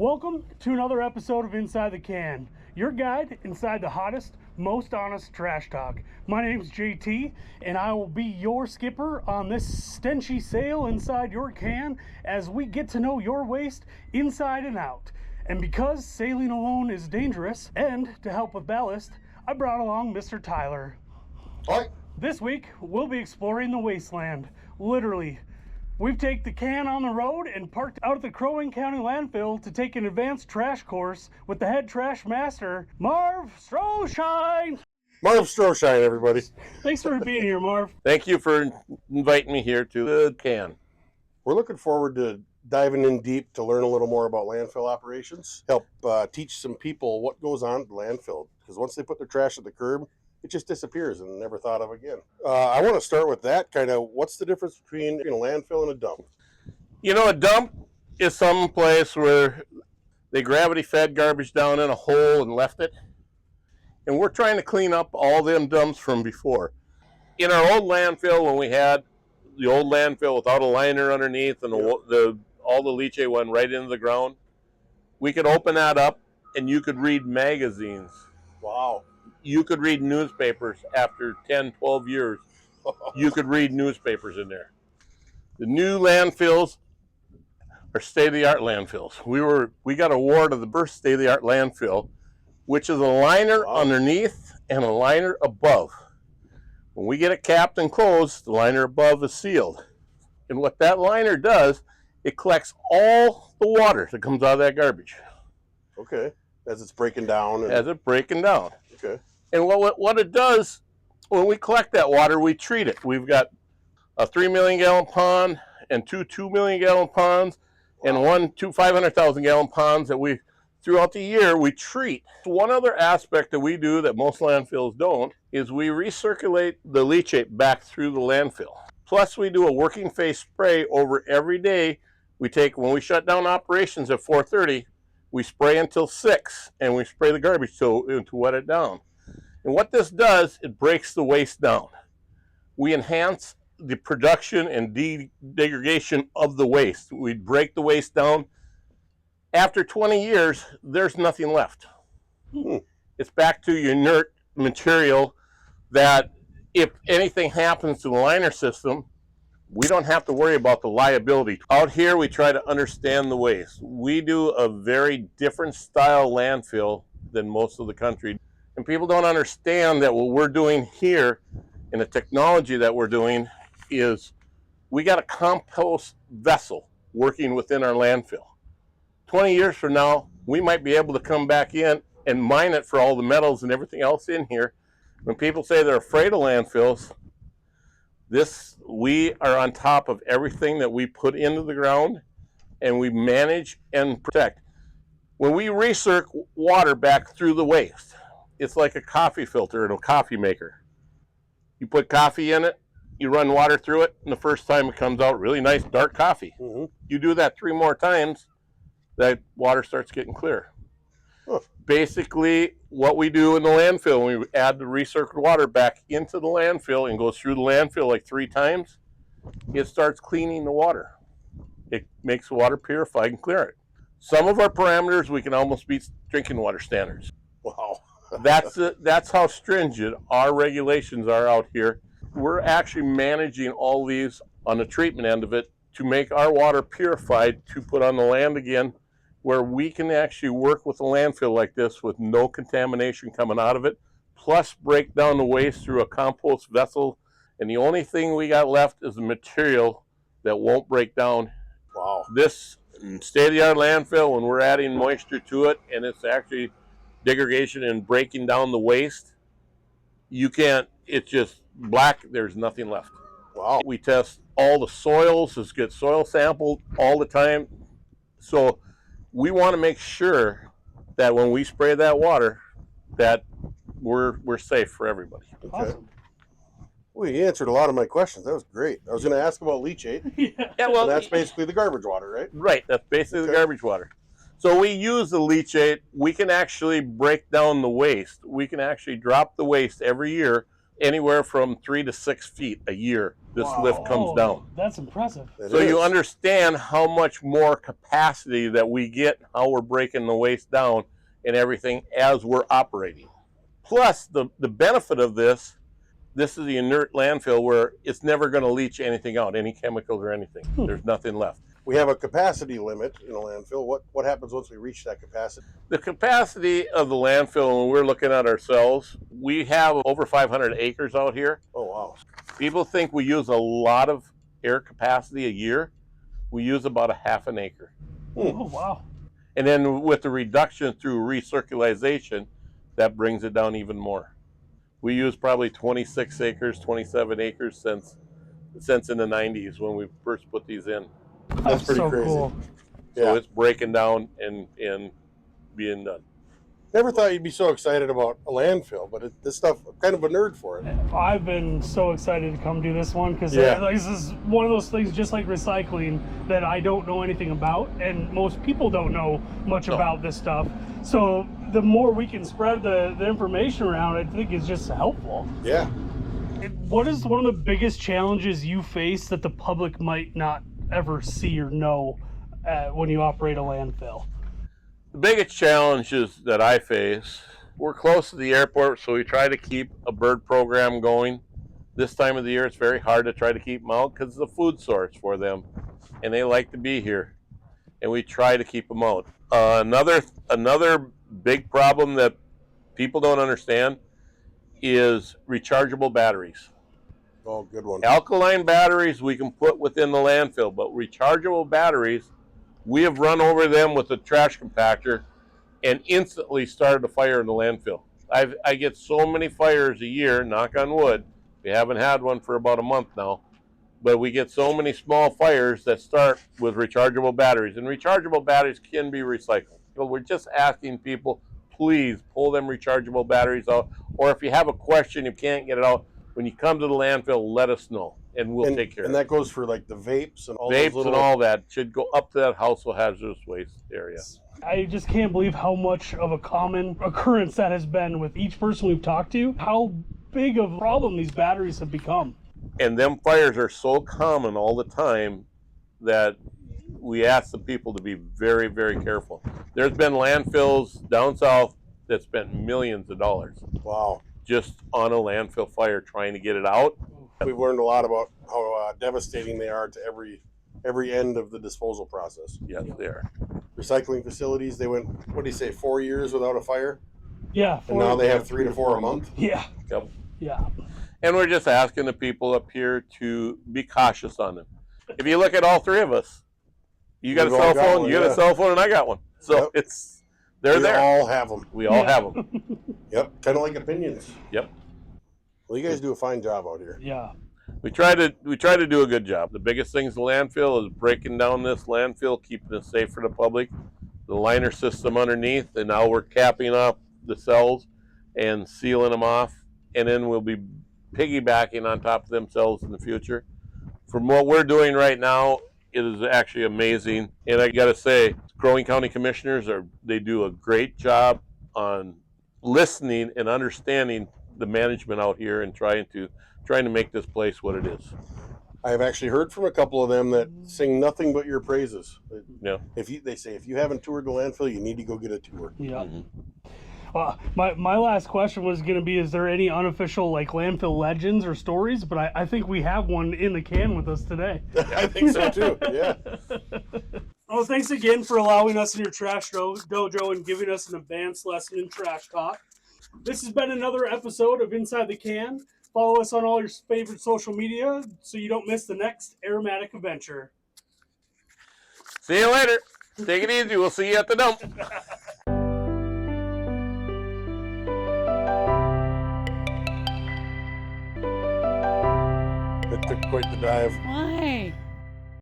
Welcome to another episode of Inside the Can, your guide inside the hottest, most honest trash talk. My name's JT, and I will be your skipper on this stenchy sail inside your can as we get to know your waste inside and out. And because sailing alone is dangerous, and to help with ballast, I brought along Mr. Tyler. Hi. This week, we'll be exploring the wasteland, literally. We've taken the can on the road and parked out at the Crow Wing County Landfill to take an advanced trash course with the head trash master, Marv Stroshine. Marv Stroshine, everybody. Thanks for being here, Marv. Thank you for inviting me here to the can. We're looking forward to diving in deep to learn a little more about landfill operations, help teach some people what goes on at the landfill, because once they put their trash at the curb, it just disappears and never thought of again. I want to start with that kind of, what's the difference between a landfill and a dump? You know, a dump is some place where they gravity fed garbage down in a hole and left it. And we're trying to clean up all them dumps from before. In our old landfill, when we had the old landfill without a liner underneath and all the leachate went right into the ground, we could open that up and you could read magazines. Wow. You could read newspapers after 10, 12 years. You could read newspapers in there. The new landfills are state-of-the-art landfills. We got an award of the first state-of-the-art landfill, which is a liner underneath and a liner above. When we get it capped and closed, the liner above is sealed. And what that liner does, it collects all the water that comes out of that garbage. Okay. As it's breaking down. As it's breaking down. Okay. And what it does, when we collect that water, we treat it. We've got a 3 million gallon pond and two 2 million gallon ponds and two 500,000 gallon ponds that we, throughout the year, we treat. One other aspect that we do that most landfills don't is we recirculate the leachate back through the landfill. Plus, we do a working phase spray over every day. When we shut down operations at 4:30, we spray until 6, and we spray the garbage to wet it down. And what this does, it breaks the waste down. We enhance the production and degradation of the waste. We break the waste down. After 20 years, there's nothing left. It's back to inert material that if anything happens to the liner system, we don't have to worry about the liability. Out here, we try to understand the waste. We do a very different style landfill than most of the country. And people don't understand that what we're doing here and the technology that we're doing is we got a compost vessel working within our landfill. 20 years from now, we might be able to come back in and mine it for all the metals and everything else in here. When people say they're afraid of landfills, we are on top of everything that we put into the ground, and we manage and protect. When we recirculate water back through the waste, it's like a coffee filter in a coffee maker. You put coffee in it, you run water through it, and the first time it comes out really nice dark coffee. Mm-hmm. You do that 3 more times, that water starts getting clear. Basically, what we do in the landfill, when we add the recirculated water back into the landfill and goes through the landfill like 3 times, it starts cleaning the water. It makes the water purified and clear it. Some of our parameters, we can almost beat drinking water standards. Wow. That's how stringent our regulations are out here. We're actually managing all these on the treatment end of it to make our water purified to put on the land again, where we can actually work with a landfill like this with no contamination coming out of it, plus break down the waste through a compost vessel. And the only thing we got left is the material that won't break down. Wow. This state-of-the-art landfill, when we're adding moisture to it, and it's actually degradation and breaking down the waste, it's just black, there's nothing left. Wow. We test all the soils, just get soil sampled all the time. So we want to make sure that when we spray that water, that we're safe for everybody. Okay. Awesome. Well, you answered a lot of my questions. That was great. I was going to ask about leachate. Yeah, well, And that's basically the garbage water, right? Right, that's basically the garbage water. So we use the leachate. We can actually break down the waste. We can actually drop the waste every year anywhere from 3 to 6 feet a year. This lift comes down. That's impressive. So you understand how much more capacity that we get, how we're breaking the waste down and everything as we're operating. Plus, the benefit of this is the inert landfill where it's never going to leach anything out, any chemicals or anything. There's nothing left. We have a capacity limit in a landfill. What happens once we reach that capacity? The capacity of the landfill, when we're looking at ourselves, we have over 500 acres out here. Oh, wow. People think we use a lot of air capacity a year. We use about a half an acre. Oh, wow. And then with the reduction through recirculation, that brings it down even more. We use probably 26 acres, 27 acres since in the 90s when we first put these in. That's pretty so crazy. Cool. So Yeah. it's breaking down and being done. Never thought you'd be so excited about a landfill, but this stuff, I'm kind of a nerd for it. I've been so excited to come do this one because Yeah. this is one of those things, just like recycling, that I don't know anything about, and most people don't know much about this stuff. So the more we can spread the information around, I think is just helpful. Yeah. What is one of the biggest challenges you face that the public might not ever see or know when you operate a landfill? The biggest challenges that I face, we're close to the airport, so we try to keep a bird program going. This time of the year, it's very hard to try to keep them out because it's a food source for them, and they like to be here, and we try to keep them out. Another big problem that people don't understand is rechargeable batteries. Oh, good one. Alkaline batteries we can put within the landfill, but rechargeable batteries, we have run over them with a trash compactor and instantly started a fire in the landfill. I get so many fires a year, knock on wood. We haven't had one for about a month now, but we get so many small fires that start with rechargeable batteries, and rechargeable batteries can be recycled. So we're just asking people, please pull them rechargeable batteries out, or if you have a question, you can't get it out, when you come to the landfill, let us know, and we'll take care of it. And that goes for like the vapes and all Vapes those little... and all that should go up to that household hazardous waste area. I just can't believe how much of a common occurrence that has been with each person we've talked to, how big of a problem these batteries have become. And them fires are so common all the time that we ask the people to be very, very careful. There's been landfills down south that spent millions of dollars. Wow. Just on a landfill fire trying to get it out. We've learned a lot about how devastating they are to every end of the disposal process. Yes, they are. Recycling facilities, they went, what do you say, 4 years without a fire? Yeah. And now they have 3 to 4 a month? Yeah. Yep. Yeah. And we're just asking the people up here to be cautious on them. If you look at all three of us, you got a cell phone, you got a cell phone, and I got one. So they're there. We all have them. We all have them. Yep, kind of like opinions. Yep. Well, you guys do a fine job out here. Yeah. We try to do a good job. The biggest thing in the landfill is breaking down this landfill, keeping it safe for the public. The liner system underneath, and now we're capping off the cells and sealing them off, and then we'll be piggybacking on top of them cells in the future. From what we're doing right now, it is actually amazing. And I got to say, Crow Wing County Commissioners they do a great job on listening and understanding the management out here and trying to make this place what it is. I've actually heard from a couple of them that sing nothing but your praises. Yeah. They say if you haven't toured the landfill, you need to go get a tour. Yeah. Mm-hmm. My last question was going to be, is there any unofficial like landfill legends or stories? But I think we have one in the can with us today. I think so too. Yeah. Well, thanks again for allowing us in your trash dojo and giving us an advanced lesson in trash talk. This has been another episode of Inside the Can. Follow us on all your favorite social media so you don't miss the next aromatic adventure. See you later. Take it easy. We'll see you at the dump. It took quite the dive. Why?